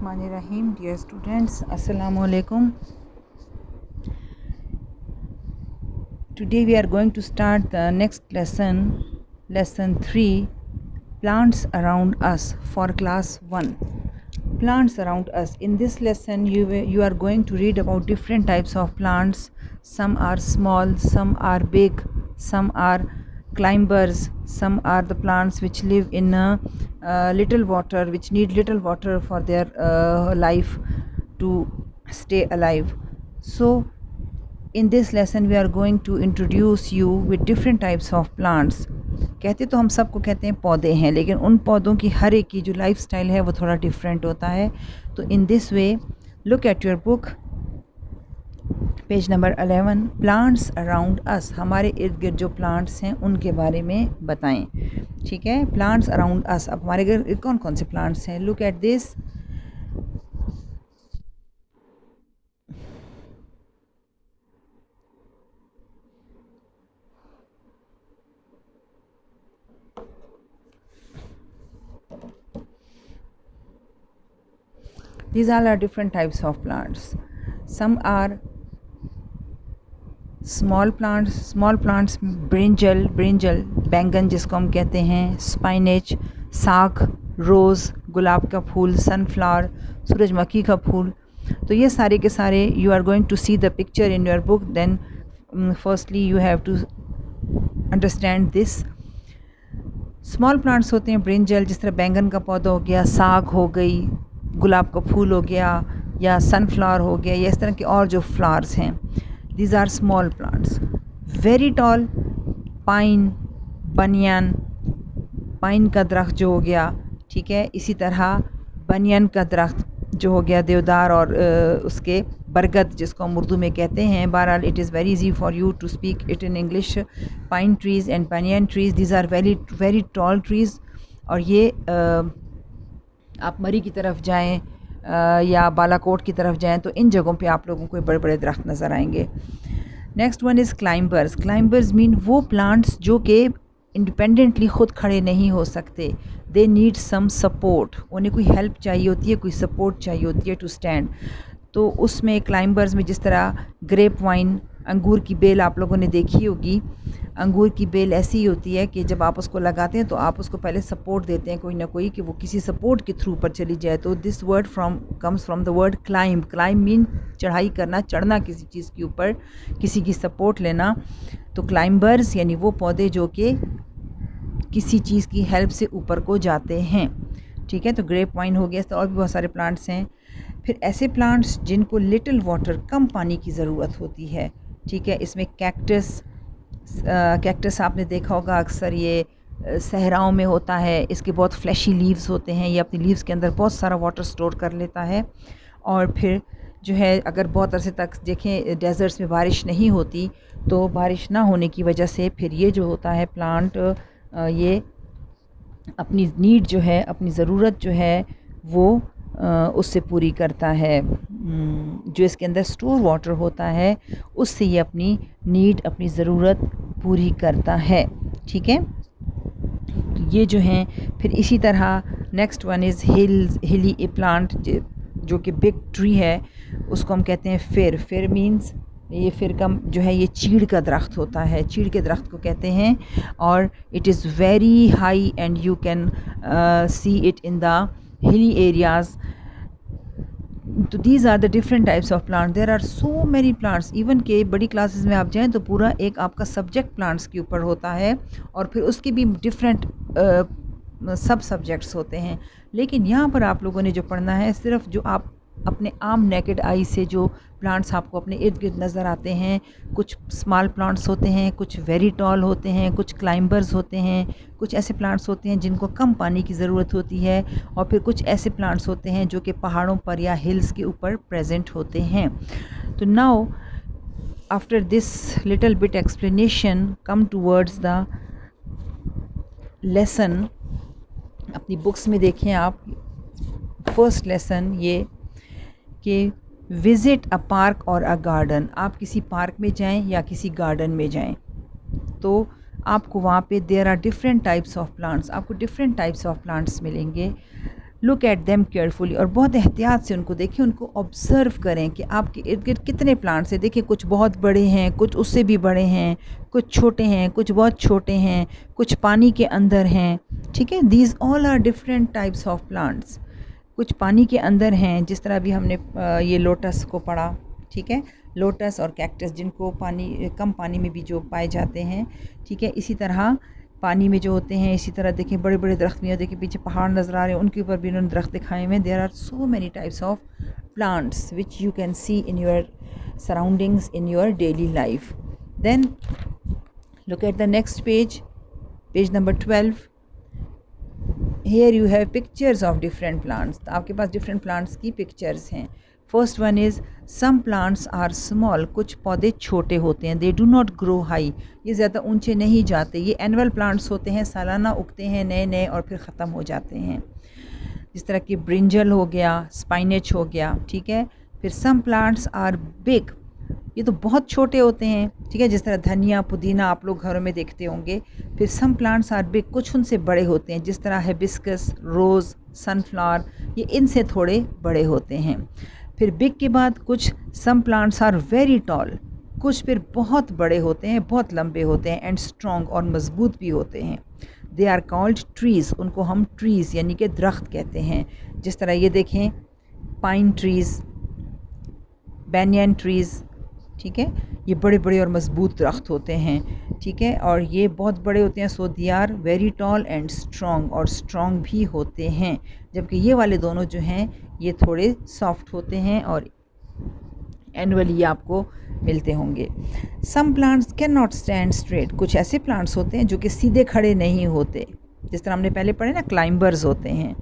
Bismillahirrahmanirrahim. Dear students, Assalamu alaikum. Today we are going to start the next lesson, lesson 3, plants around us, for class 1. Plants around us. In this lesson you are going to read about different types of plants. Some are small, some are big, some are climbers, some are the plants which live in little water, which need little water for their life to stay alive. So in this lesson we are going to introduce you with different types of plants. कहते तो हम सबको कहते हैं पौधे हैं, लेकिन उन पौधों की हर एक की जो लाइफ स्टाइल है वो थोड़ा डिफरेंट होता है. तो in this way look at your book, page number 11, plants around us. हमारे इर्द गिर्द जो प्लांट्स हैं उनके बारे में बताएं. ठीक है, प्लांट्स अराउंड अस. अब हमारे घर कौन कौन से प्लांट्स हैं? Look at this. These all are different types of plants. Some are small plants, brinjal, बैंगन जिसको हम कहते हैं, स्पाइनेच, साग, रोज़, गुलाब का फूल, सनफ्लावर, सूरजमुखी का फूल. तो ये सारे के सारे you are going to see the picture in your book. Then firstly you have to understand this. Small plants होते हैं ब्रिंजल, जिस तरह बैंगन का पौधा हो गया, साग हो गई, गुलाब का फूल हो गया, या सनफ्लावर हो गया, या इस तरह के और जो फ्लावर्स हैं. These are small plants. Very tall, pine, banyan, pine का दरख्त जो हो गया, ठीक है. इसी तरह बनियान का दरख्त जो हो गया, देवदार, और उसके बरगद जिसको हम उर्दू में कहते हैं. बहरहाल it is very easy for you to speak it in English. Pine trees and banyan trees, these are very tall trees. और ये आप मरी की तरफ जाएं या बालाकोट की तरफ जाएं तो इन जगहों पे आप लोगों को बड़े बड़े दरख्त नज़र आएंगे. Next one is climbers. Climbers mean वो प्लांट्स जो कि इंडिपेंडेंटली ख़ुद खड़े नहीं हो सकते. They need some support. उन्हें कोई हेल्प चाहिए होती है, कोई सपोर्ट चाहिए होती है टू स्टैंड. तो उसमें क्लाइंबर्स में जिस तरह ग्रेप वाइन, अंगूर की बेल आप लोगों ने देखी होगी. अंगूर की बेल ऐसी ही होती है कि जब आप उसको लगाते हैं तो आप उसको पहले सपोर्ट देते हैं कोई ना कोई, कि वो किसी सपोर्ट के थ्रू पर चली जाए. तो this word comes from the word climb. Climb mean चढ़ाई करना, चढ़ना किसी चीज़ के ऊपर, किसी की सपोर्ट लेना. तो क्लाइंबर्स यानी वो पौधे जो कि किसी चीज़ की हेल्प से ऊपर को जाते हैं. ठीक है, तो ग्रेप वाइन हो गया. तो और भी बहुत सारे प्लांट्स हैं. फिर ऐसे प्लांट्स जिनको लिटिल वाटर, कम पानी की ज़रूरत होती है. ठीक है, इसमें कैक्टस आपने देखा होगा, अक्सर ये सहराओं में होता है. इसके बहुत फ्लैशी लीव्स होते हैं. ये अपनी लीव्स के अंदर बहुत सारा वाटर स्टोर कर लेता है. और फिर जो है, अगर बहुत अरसे तक देखें डेजर्ट्स में बारिश नहीं होती, तो बारिश ना होने की वजह से फिर ये जो होता है प्लांट, ये अपनी नीड जो है, अपनी ज़रूरत जो है वो उससे पूरी करता है. जो इसके अंदर स्टोर वाटर होता है उससे ये अपनी नीड, अपनी ज़रूरत पूरी करता है. ठीक है, तो ये जो हैं. फिर इसी तरह नेक्स्ट वन इज़ हिली ए प्लांट, जो कि बिग ट्री है. उसको हम कहते हैं फिर मीन्स, ये फिर का जो है ये चीड़ का दरख्त होता है. चीड़ के दरख्त को कहते हैं. और it is very high and you can see it in the hilly areas. तो these are the different types of plants. There are so many plants. even के बड़ी क्लासेस में आप जाएं तो पूरा एक आपका सब्जेक्ट प्लांट्स के ऊपर होता है, और फिर उसके भी डिफरेंट सब सब्जेक्ट्स होते हैं. लेकिन यहाँ पर आप लोगों ने जो पढ़ना है, सिर्फ जो आप अपने आम नेकेड आई से जो प्लांट्स आपको अपने इर्द गिर्द नज़र आते हैं. कुछ स्मॉल प्लांट्स होते हैं, कुछ वेरी टॉल होते हैं, कुछ क्लाइंबर्स होते हैं, कुछ ऐसे प्लांट्स होते हैं जिनको कम पानी की ज़रूरत होती है, और फिर कुछ ऐसे प्लांट्स होते हैं जो कि पहाड़ों पर या हिल्स के ऊपर प्रेजेंट होते हैं. तो now after this little bit explanation, come towards the lesson. अपनी बुक्स में देखें आप, फर्स्ट लेसन ये कि विज़िट अ पार्क और अ गार्डन. आप किसी पार्क में जाएं या किसी गार्डन में जाएं तो आपको वहाँ पे there are different types of plants, आपको डिफरेंट टाइप्स ऑफ प्लांट्स मिलेंगे. लुक एट देम केयरफुली, और बहुत एहतियात से उनको देखें, उनको ऑब्ज़र्व करें कि आपके इर्द गिर्द कितने प्लांट्स हैं। देखिए कुछ बहुत बड़े हैं, कुछ उससे भी बड़े हैं, कुछ छोटे हैं, कुछ बहुत छोटे हैं, कुछ पानी के अंदर हैं, ठीक है। These all are different types of plants. कुछ पानी के अंदर हैं, जिस तरह अभी हमने ये लोटस को पढ़ा, ठीक है, लोटस और कैक्टस जिनको पानी कम पानी में भी जो पाए जाते हैं, ठीक है। इसी तरह पानी में जो होते हैं, इसी तरह देखें बड़े बड़े दरख्त भी हैं, देखिए पीछे पहाड़ नज़र आ रहे हैं, उनके ऊपर भी उन्होंने दरख्त दिखाए हुए हैं। There are so many types of plants which you can see in your surroundings in your daily life. Then look at the next page, page number 12। Here you have pictures of different plants. तो आपके पास different plants की pictures हैं। First one is some plants are small, कुछ पौधे छोटे होते हैं। They do not grow high, ये ज़्यादा ऊंचे नहीं जाते। ये एनुअल प्लांट्स होते हैं, सालाना उगते हैं नए नए और फिर ख़त्म हो जाते हैं। जिस तरह कि ब्रिंजल हो गया, स्पाइनेच हो गया, ठीक है। फिर सम प्लांट्स आर बिग, ये तो बहुत छोटे होते हैं, ठीक है, जिस तरह धनिया पुदीना आप लोग घरों में देखते होंगे। फिर सम प्लांट्स आर बिग, कुछ उनसे बड़े होते हैं, जिस तरह हिबिस्कस, रोज़, सनफ्लावर, ये इनसे थोड़े बड़े होते हैं। फिर बिग के बाद कुछ some plants are very tall, कुछ फिर बहुत बड़े होते हैं, बहुत लंबे होते हैं, एंड स्ट्रॉन्ग और मज़बूत भी होते हैं। दे आर कॉल्ड ट्रीज़, उनको हम ट्रीज़ यानी कि दरख्त कहते हैं। जिस तरह ये देखें पाइन ट्रीज़, बैनियन ट्रीज़, ठीक है, ये बड़े बड़े और मज़बूत दरख्त होते हैं, ठीक है, और ये बहुत बड़े होते हैं। So they are very tall and strong, और स्ट्रॉन्ग भी होते हैं। जबकि ये वाले दोनों जो हैं ये थोड़े सॉफ्ट होते हैं और एनुअली आपको मिलते होंगे। Some plants can not stand straight, कुछ ऐसे प्लांट्स होते हैं जो कि सीधे खड़े नहीं होते। जिस तरह हमने पहले पढ़े ना, क्लाइंबर्स होते हैं।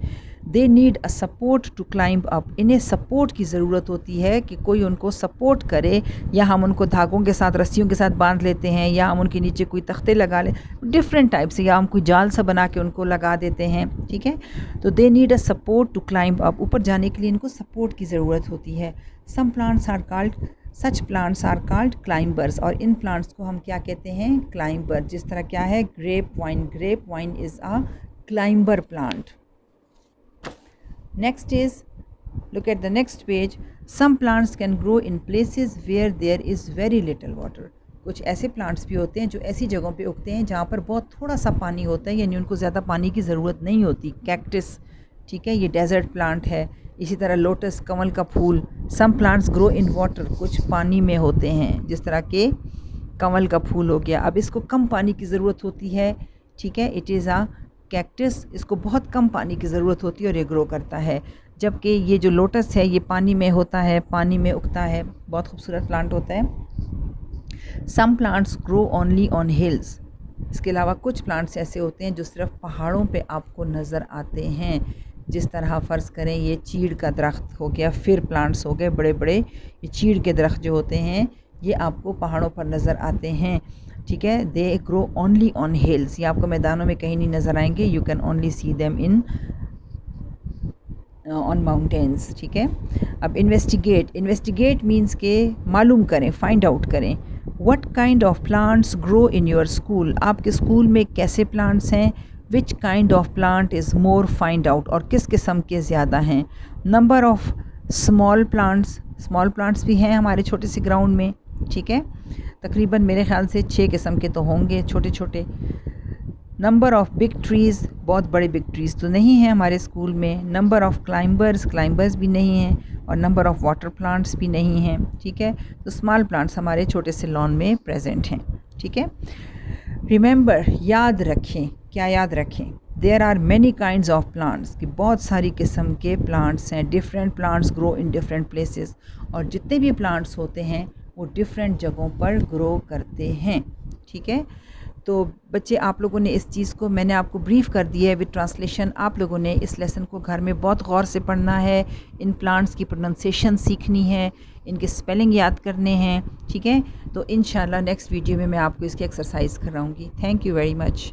They need a support to climb up, इन्हें सपोर्ट की ज़रूरत होती है कि कोई उनको सपोर्ट करे, या हम उनको धागों के साथ, रस्सियों के साथ बांध लेते हैं, या हम उनके नीचे कोई तख्ते लगा लें, डिफरेंट टाइप से, या हम कोई जाल सा बना के उनको लगा देते हैं, ठीक है। तो they need a support to climb up, ऊपर जाने के लिए इनको सपोर्ट की ज़रूरत होती है। Some plants are called, such plants are called climbers, और इन प्लांट्स को हम क्या कहते हैं, क्लाइंबर। जिस तरह क्या है grape vine is a climber plant. Next is, look at the next page, some plants can grow in places where there is very little water. कुछ ऐसे प्लांट्स भी होते हैं जो ऐसी जगहों पे उगते हैं जहाँ पर बहुत थोड़ा सा पानी होता है, यानी उनको ज़्यादा पानी की ज़रूरत नहीं होती। कैक्टस, ठीक है, ये डेजर्ट प्लांट है। इसी तरह लोटस, कमल का फूल। Some plants grow in water, कुछ पानी में होते हैं, जिस तरह के कमल का फूल हो गया। अब इसको कम पानी की ज़रूरत होती है, ठीक है, इट इज़ अ कैक्टस, इसको बहुत कम पानी की ज़रूरत होती है और ये ग्रो करता है। जबकि ये जो लोटस है ये पानी में होता है, पानी में उगता है, बहुत खूबसूरत प्लांट होता है। Some plants grow only on hills, इसके अलावा कुछ प्लांट्स ऐसे होते हैं जो सिर्फ पहाड़ों पे आपको नज़र आते हैं। जिस तरह फ़र्ज़ करें ये चीड़ का दरख्त हो गया, फिर प्लांट्स हो गए बड़े बड़े, ये चीड़ के दरख्त जो होते हैं ये आपको पहाड़ों पर नज़र आते हैं, ठीक है। They grow only on hills, ये आपको मैदानों में कहीं नहीं नज़र आएंगे। You can only see them in on mountains, ठीक है। अब इन्वेस्टिगेट मीन्स के मालूम करें, फाइंड आउट करें। What kind of plants grow in your school, आपके स्कूल में कैसे प्लांट्स हैं। Which kind of plant is more, find out, और किस किस्म के ज़्यादा हैं। नंबर ऑफ स्मॉल प्लांट्स भी हैं हमारे छोटे से ग्राउंड में, ठीक है। तकरीबन मेरे ख़्याल से 6 किस्म के तो होंगे छोटे छोटे। नंबर ऑफ़ बिग ट्रीज़, बहुत बड़े बिग ट्रीज़ तो नहीं हैं हमारे स्कूल में। नंबर ऑफ़ क्लाइंबर्स भी नहीं हैं, और नंबर ऑफ़ वाटर प्लांट्स भी नहीं हैं, ठीक है। तो स्मॉल प्लांट्स हमारे छोटे से लॉन में प्रेजेंट हैं, ठीक है। रिमेंबर, याद रखें, क्या याद रखें, there are many kinds of plants, कि बहुत सारी किस्म के प्लांट्स हैं। Different plants grow in different places, और जितने भी प्लांट्स होते हैं वो डिफरेंट जगहों पर ग्रो करते हैं, ठीक है। तो बच्चे, आप लोगों ने इस चीज़ को मैंने आपको ब्रीफ कर दिया है विद ट्रांसलेशन। आप लोगों ने इस लेसन को घर में बहुत गौर से पढ़ना है, इन प्लांट्स की प्रोनाउंसिएशन सीखनी है, इनके स्पेलिंग याद करने हैं, ठीक है। तो इंशाल्लाह नेक्स्ट वीडियो में मैं आपको इसकी एक्सरसाइज कराऊंगी। Thank you very much.